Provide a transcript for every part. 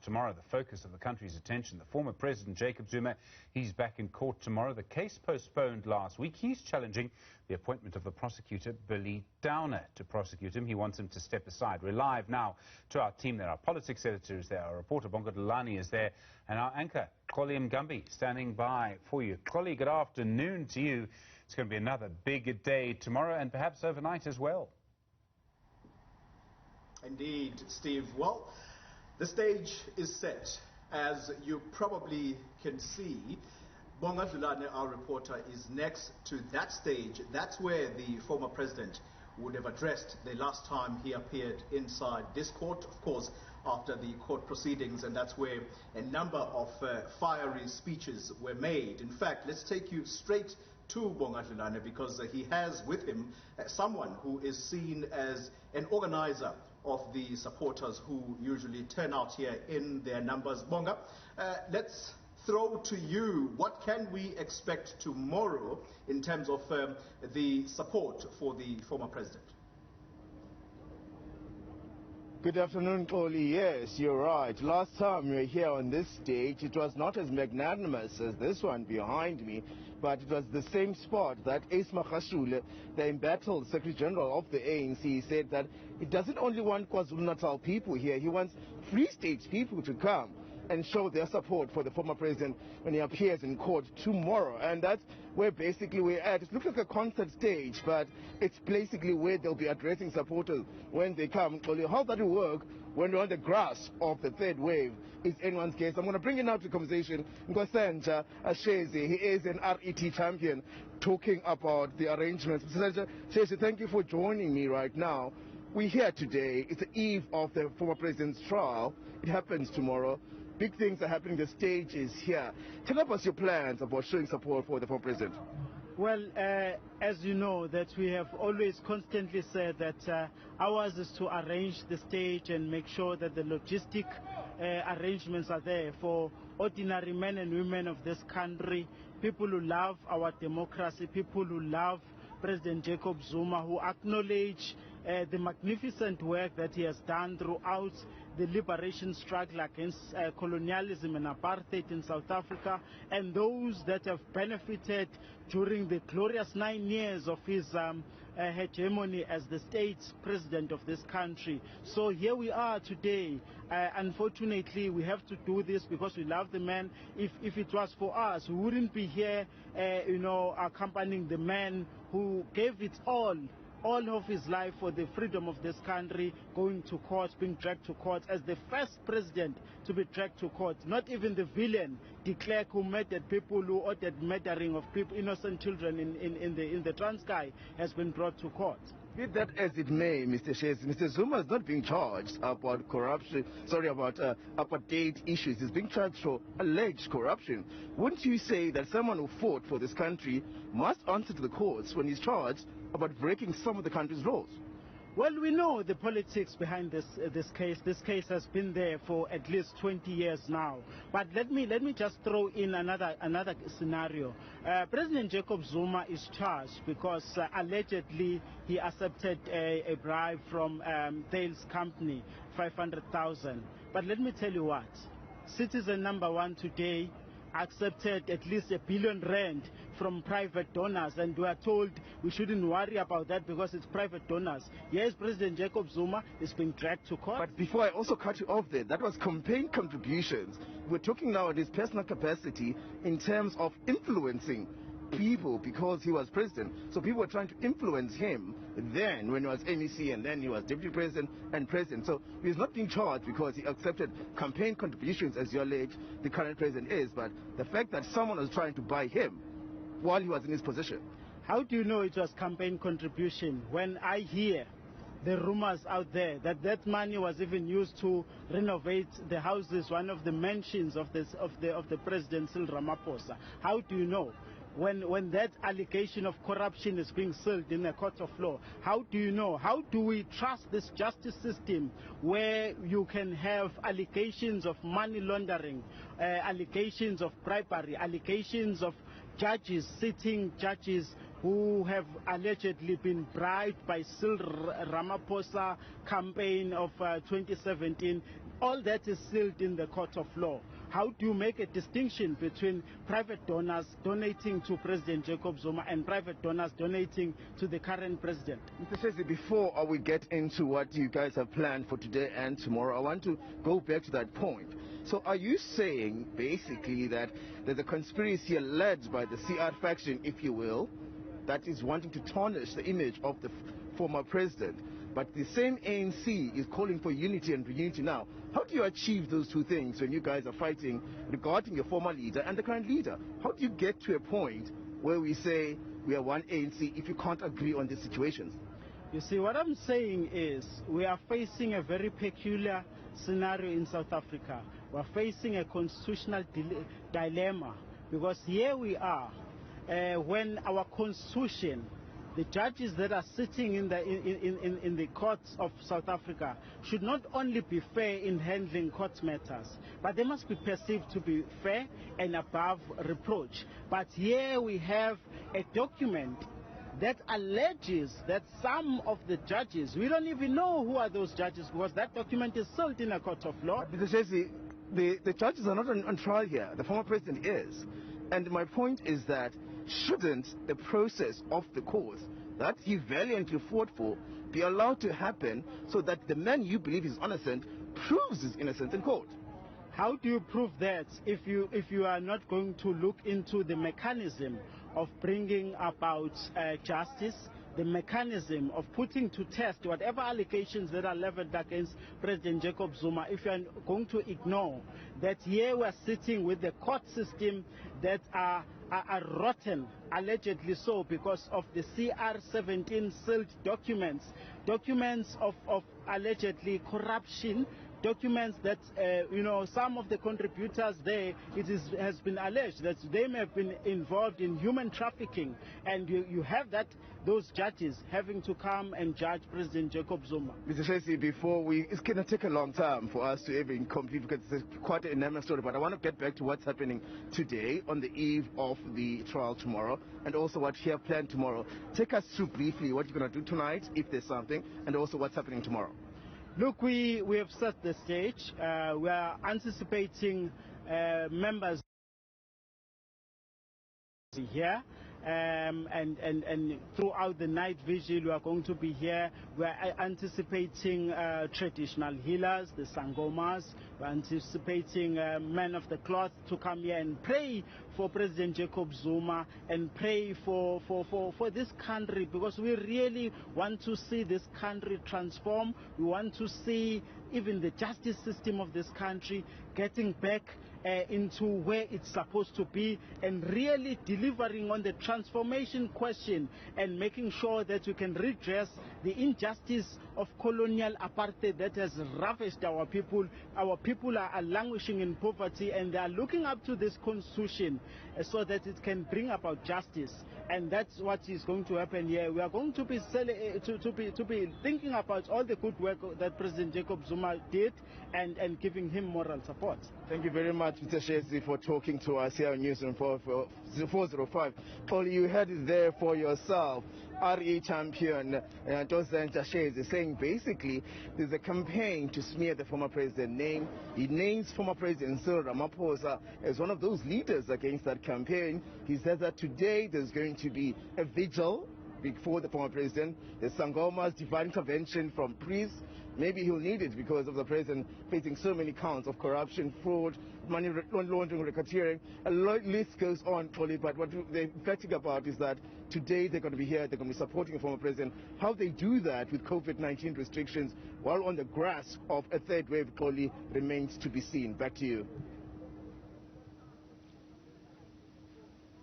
tomorrow, the focus of the country's attention, the former President Jacob Zuma, he's back in court tomorrow. The case postponed last week. He's challenging the appointment of the prosecutor, Billy Downer, to prosecute him. He wants him to step aside. We're live now to our team there. Our politics editor is there, our reporter Bongo Delani is there, and our anchor, Koli Mgambi, standing by for you. Koli, good afternoon to you. It's going to be another big day tomorrow and perhaps overnight as well. Indeed, Steve. Well, the stage is set. As you probably can see, Bongo Delani, our reporter, is next to that stage. That's where the former president would have addressed the last time he appeared inside this court, of course, after the court proceedings, and that's where a number of fiery speeches were made. In fact, let's take you straight to Bongo Delani, because he has with him someone who is seen as an organizer of the supporters who usually turn out here in their numbers. Bonga, let's throw to you, what can we expect tomorrow in terms of the support for the former president? Good afternoon, Koli. Yes, you're right. Last time we were here on this stage, it was not as magnanimous as this one behind me, but it was the same spot that Ace Magashule, the embattled Secretary General of the ANC, said that he doesn't only want KwaZulu-Natal people here, he wants Free State people to come and show their support for the former president when he appears in court tomorrow. And that's where basically we're at. It looks like a concert stage, but it's basically where they'll be addressing supporters when they come. How that will work when we're on the grasp of the third wave is anyone's guess. I'm going to bring in now to the conversation Nkosentja Ashezi. He is an RET champion, talking about the arrangements. Mr. Ashezi, thank you for joining me right now. We're here today. It's the eve of the former president's trial. It happens tomorrow. Big things are happening. The stage is here. Tell us your plans about showing support for the former president. Well, as you know, that we have always constantly said that ours is to arrange the stage and make sure that the logistic arrangements are there for ordinary men and women of this country, people who love our democracy, people who love President Jacob Zuma, who acknowledge the magnificent work that he has done throughout the liberation struggle against colonialism and apartheid in South Africa, and those that have benefited during the glorious 9 years of his hegemony as the state president of this country. So here we are today. Unfortunately, we have to do this because we love the man. If it was for us, we wouldn't be here, accompanying the man who gave it all of his life for the freedom of this country, going to court, being dragged to court as the first president to be dragged to court. Not even the villain, de Klerk, who murdered people, who ordered murdering of people, innocent children in the Transkei, has been brought to court. Be that as it may, Mr. Ashezi, Mr. Zuma is not being charged about corruption, about apartheid issues. He's being charged for alleged corruption. Wouldn't you say that someone who fought for this country must answer to the courts when he's charged about breaking some of the country's laws? Well, we know the politics behind this case. This case has been there for at least 20 years now. But let me just throw in another scenario. President Jacob Zuma is charged because allegedly he accepted a bribe from Thales company, 500,000. But let me tell you what, citizen number one today accepted at least R1 billion from private donors, and we are told we shouldn't worry about that because it's private donors. Yes, President Jacob Zuma is being dragged to court. But before I also cut you off there, that was campaign contributions. We're talking now in his personal capacity in terms of influencing people because he was president. So people were trying to influence him then when he was MEC, and then he was deputy president and president. So he's not being charged because he accepted campaign contributions, as you allege the current president is, but the fact that someone was trying to buy him while he was in his position. How do you know it was campaign contribution when I hear the rumors out there that that money was even used to renovate the houses, one of the mansions of the president, Cyril Ramaphosa? How do you know? When that allegation of corruption is being sealed in a court of law, how do you know? How do we trust this justice system where you can have allegations of money laundering, allegations of bribery, allegations of sitting judges who have allegedly been bribed by Cyril Ramaphosa campaign of 2017? all that is sealed in the court of law. How do you make a distinction between private donors donating to President Jacob Zuma and private donors donating to the current president? Mr. Shezi, before we get into what you guys have planned for today and tomorrow, I want to go back to that point. So are you saying basically that there's a conspiracy led by the CR faction, if you will, that is wanting to tarnish the image of the former president, but the same ANC is calling for unity and reunity now? How do you achieve those two things when you guys are fighting regarding your former leader and the current leader? How do you get to a point where we say we are one ANC if you can't agree on these situations? You see, what I'm saying is we are facing a very peculiar scenario in South Africa. We're facing a constitutional dilemma, because here we are when our constitution, the judges that are sitting in the courts of South Africa should not only be fair in handling court matters, but they must be perceived to be fair and above reproach. But here we have a document that alleges that some of the judges, we don't even know who are those judges, because that document is sealed in a court of law. Mr. Shezi, the judges are not on trial here. The former president is. And my point is that shouldn't the process of the courts that he valiantly fought for be allowed to happen so that the man you believe is innocent proves his innocence in court? How do you prove that if you are not going to look into the mechanism of bringing about justice, the mechanism of putting to test whatever allegations that are leveled against President Jacob Zuma, if you are going to ignore that here we are sitting with the court system that are rotten, allegedly so, because of the CR17 sealed documents of allegedly corruption, documents that, some of the contributors there, has been alleged that they may have been involved in human trafficking, and you have those judges having to come and judge President Jacob Zuma. Mr. Shezi, it's going to take a long time for us to even complete, because it's quite an enormous story, but I want to get back to what's happening today on the eve of the trial tomorrow, and also what you have planned tomorrow. Take us through briefly what you're going to do tonight, if there's something, and also what's happening tomorrow. Look, we have set the stage. We are anticipating members here, and throughout the night vigil we are going to be here. We are anticipating traditional healers, the sangomas. We are anticipating men of the cloth to come here and pray for President Jacob Zuma and pray for this country, because we really want to see this country transform. We want to see even the justice system of this country getting back into where it's supposed to be, and really delivering on the transformation question and making sure that we can redress the injustice of colonial apartheid that has ravished our people. Our people are languishing in poverty, and they are looking up to this constitution so that it can bring about justice. And that's what is going to happen here. We are going to be thinking about all the good work that President Jacob Zuma did, and giving him moral support. Thank you very much, Mr. Shezi, for talking to us here on Newzroom 405. Paul, you had it there for yourself. RE champion President Shezi saying basically there's a campaign to smear the former president's name. He names former President Cyril Ramaphosa as one of those leaders against that campaign. He says that today there's going to be a vigil before the former president. The Sangoma's divine intervention from priests. Maybe he'll need it because of the president facing so many counts of corruption, fraud, money laundering, racketeering. A list goes on, Tolly, but what they're emphatic about is that today they're going to be here, they're going to be supporting the former president. How they do that with COVID-19 restrictions while on the grasp of a third wave, Tolly, remains to be seen. Back to you.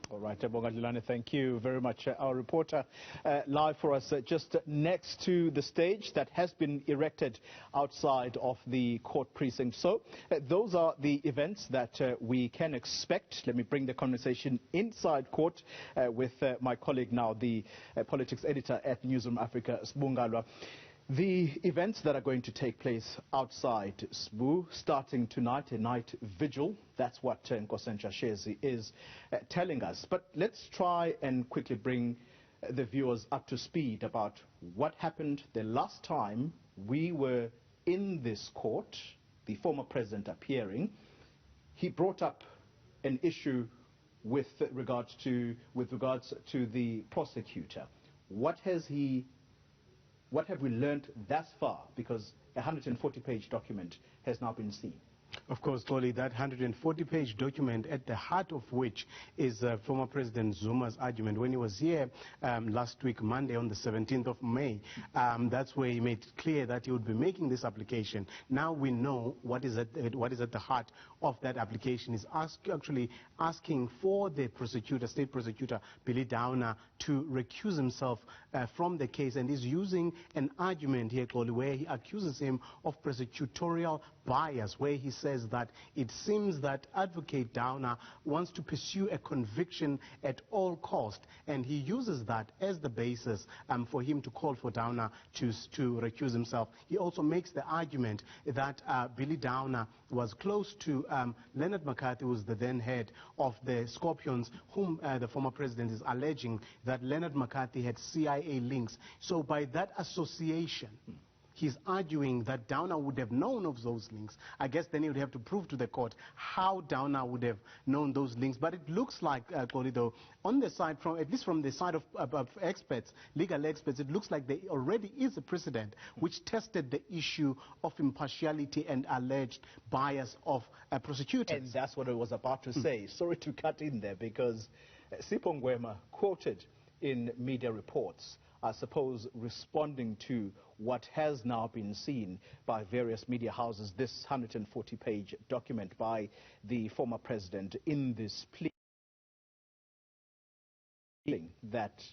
All right, Bongadlilane, thank you very much. Our reporter live for us just next to the stage that has been erected outside of the court precinct. So those are the events that we can expect. Let me bring the conversation inside court with my colleague now, the politics editor at Newzroom Afrika, Sbungalwa. The events that are going to take place outside Sbu, starting tonight, a night vigil. That's what Nkosensha Shezi is telling us. But let's try and quickly bring the viewers up to speed about what happened the last time we were in this court the former president appearing, he brought up an issue with regards to the prosecutor. What have we learned thus far? Because a 140-page document has now been seen. Of course, Koli, that 140-page document, at the heart of which is former President Zuma's argument. When he was here last week, Monday, on the 17th of May, that's where he made clear that he would be making this application. Now we know what is at the heart of that application. Is actually asking for the prosecutor, state prosecutor, Billy Downer, to recuse himself from the case, and is using an argument here, Koli, where he accuses him of prosecutorial bias, where he says that it seems that Advocate Downer wants to pursue a conviction at all cost, and he uses that as the basis for him to call for Downer to recuse himself. He also makes the argument that Billy Downer was close to Leonard McCarthy, who was the then head of the Scorpions, whom the former president is alleging that Leonard McCarthy had CIA links. So by that association, he's arguing that Downer would have known of those links. I guess then he would have to prove to the court how Downer would have known those links. But it looks like, Kolido, on the side, at least from the side of experts, legal experts, it looks like there already is a precedent which tested the issue of impartiality and alleged bias of prosecutors. And that's what I was about to say. Sorry to cut in there, because Sipho Ngwema quoted in media reports, I suppose, responding to what has now been seen by various media houses, this 140-page document by the former president, in this plea that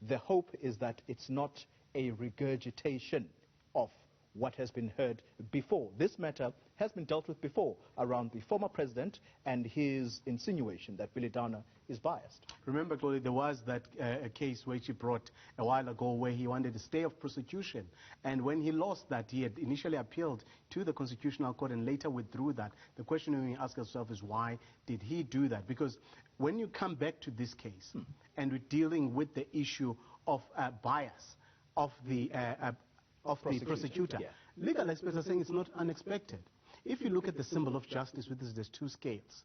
the hope is that it's not a regurgitation of what has been heard before. This matter has been dealt with before around the former president and his insinuation that Billy Downer is biased. Remember, Chloe, there was that a case which he brought a while ago where he wanted a stay of prosecution. And when he lost that, he had initially appealed to the Constitutional Court and later withdrew that. The question we ask ourselves is, why did he do that? Because when you come back to this case and we're dealing with the issue of bias of the prosecutor, legal experts are saying it's not unexpected. If you look at the symbol of justice, which is there's two scales,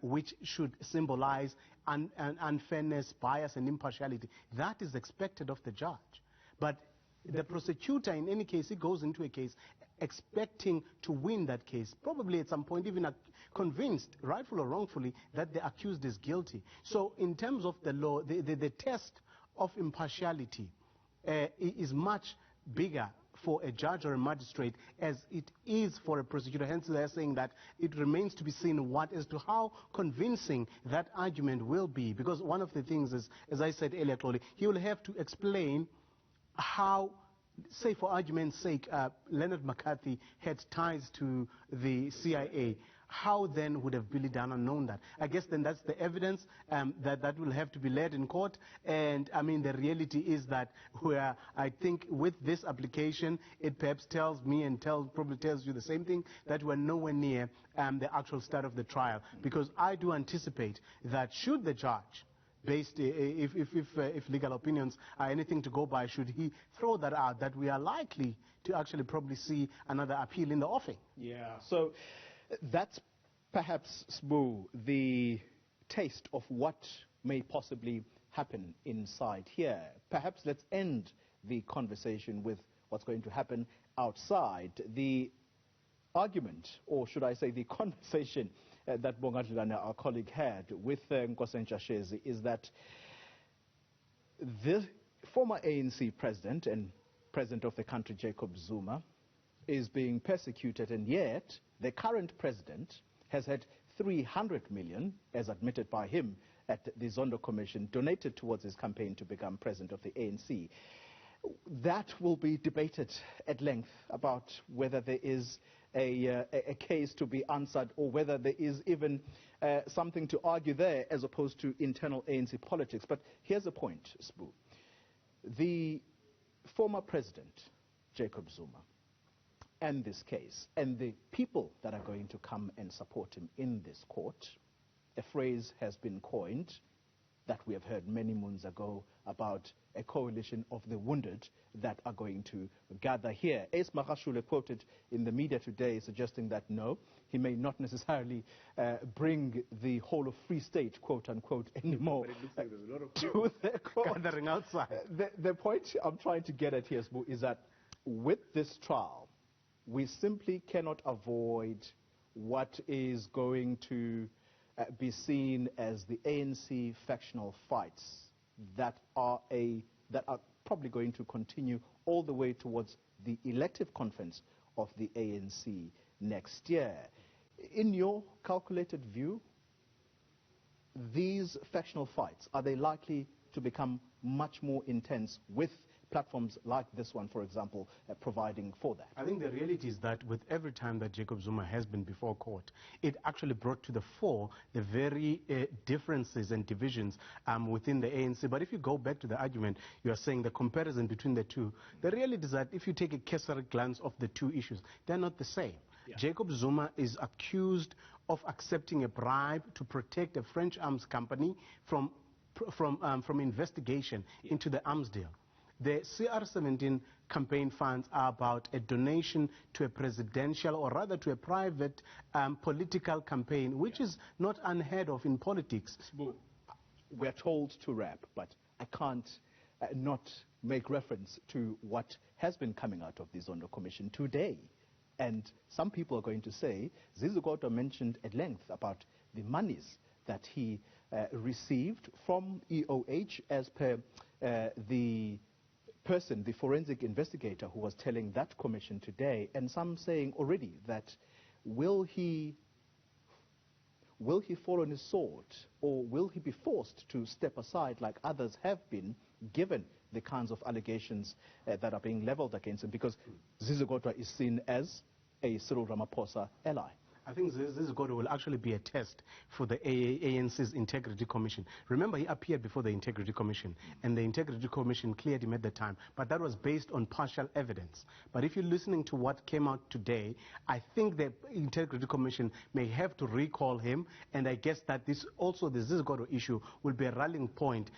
which should symbolize unfairness, bias, and impartiality, that is expected of the judge. But the prosecutor, in any case, he goes into a case expecting to win that case, probably at some point even convinced, rightful or wrongfully, that the accused is guilty. So in terms of the law, the test of impartiality is much bigger for a judge or a magistrate as it is for a prosecutor. Hence they're saying that it remains to be seen as to how convincing that argument will be. Because one of the things is, as I said earlier, Claudia, he will have to explain how, say for argument's sake, Leonard McCarthy had ties to the CIA. How then would have Billy Downer known that? I guess then that's the evidence that will have to be led in court. And I mean, the reality is that where I think with this application, it perhaps tells me and probably tells you the same thing, that we're nowhere near the actual start of the trial. Because I do anticipate that should the judge, based if legal opinions are anything to go by, should he throw that out, that we are likely to actually probably see another appeal in the offing. Yeah. So that's perhaps, Sbu, the taste of what may possibly happen inside here. Perhaps let's end the conversation with what's going to happen outside. The argument, or should I say the conversation that Bongadlana, our colleague, had with Nkosi Ntshatshezi is that the former ANC president and president of the country, Jacob Zuma, is being persecuted, and yet the current president has had 300 million, as admitted by him at the Zondo Commission, donated towards his campaign to become president of the ANC. That will be debated at length about whether there is a case to be answered or whether there is even something to argue there as opposed to internal ANC politics. But here's the point, Sbu. The former president, Jacob Zuma, and this case, and the people that are going to come and support him in this court, a phrase has been coined, that we have heard many moons ago about a coalition of the wounded that are going to gather here. Ace Magashule quoted in the media today suggesting that no, he may not necessarily bring the whole of Free State, quote unquote, anymore. But it looks like there's a lot of to the court. gathering outside. The point I'm trying to get at here is that with this trial, we simply cannot avoid what is going to be seen as the ANC factional fights that are probably going to continue all the way towards the elective conference of the ANC next year. In your calculated view, these factional fights, are they likely to become much more intense with platforms like this one, for example, providing for that? I think the reality is that with every time that Jacob Zuma has been before court, it actually brought to the fore the very differences and divisions within the ANC. But if you go back to the argument, you are saying the comparison between the two, the reality is that if you take a cursory glance of the two issues, they're not the same. Yeah. Jacob Zuma is accused of accepting a bribe to protect a French arms company from investigation into the arms deal. The CR17 campaign funds are about a donation to a presidential, or rather to a private political campaign, which is not unheard of in politics. We're told to wrap, but I can't not make reference to what has been coming out of the Zondo Commission today. And some people are going to say, Zizugoto mentioned at length about the monies that he received from EOH as per the person, the forensic investigator who was telling that commission today, and some saying already that will he fall on his sword, or will he be forced to step aside like others have been, given the kinds of allegations that are being leveled against him, because Zizugotwa is seen as a Cyril Ramaphosa ally? I think this will actually be a test for the ANC's Integrity Commission. Remember, he appeared before the Integrity Commission, and the Integrity Commission cleared him at the time, but that was based on partial evidence. But if you're listening to what came out today, I think the Integrity Commission may have to recall him, and I guess that this Zizgoto issue will be a rallying point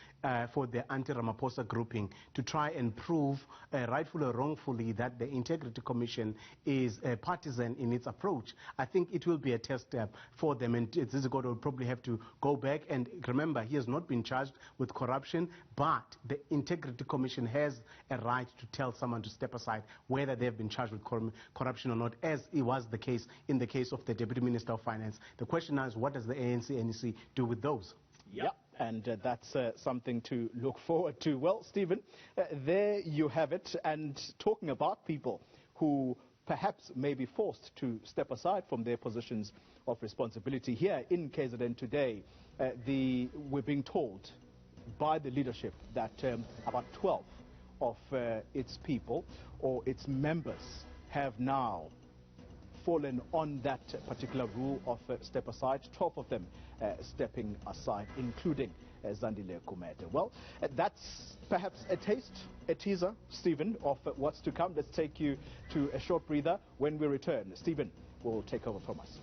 for the anti-Ramaphosa grouping to try and prove, rightfully or wrongfully, that the Integrity Commission is partisan in its approach. I think it will be a test for them, and Zizgoto will probably have to go back. And remember, he has not been charged with corruption, but the Integrity Commission has a right to tell someone to step aside whether they have been charged with corruption or not, as it was the case in the case of the Deputy Minister of Finance. The question now is, what does the ANC do with those? Yep. And that's something to look forward to. Well, Stephen, there you have it. And talking about people who perhaps may be forced to step aside from their positions of responsibility, here in KZN today, we're being told by the leadership that about 12 of its people or its members have now fallen on that particular rule of step aside, 12 of them stepping aside, including Zandile Kumete. Well, that's perhaps a taste, a teaser, Stephen, of what's to come. Let's take you to a short breather. When we return, Stephen will take over from us.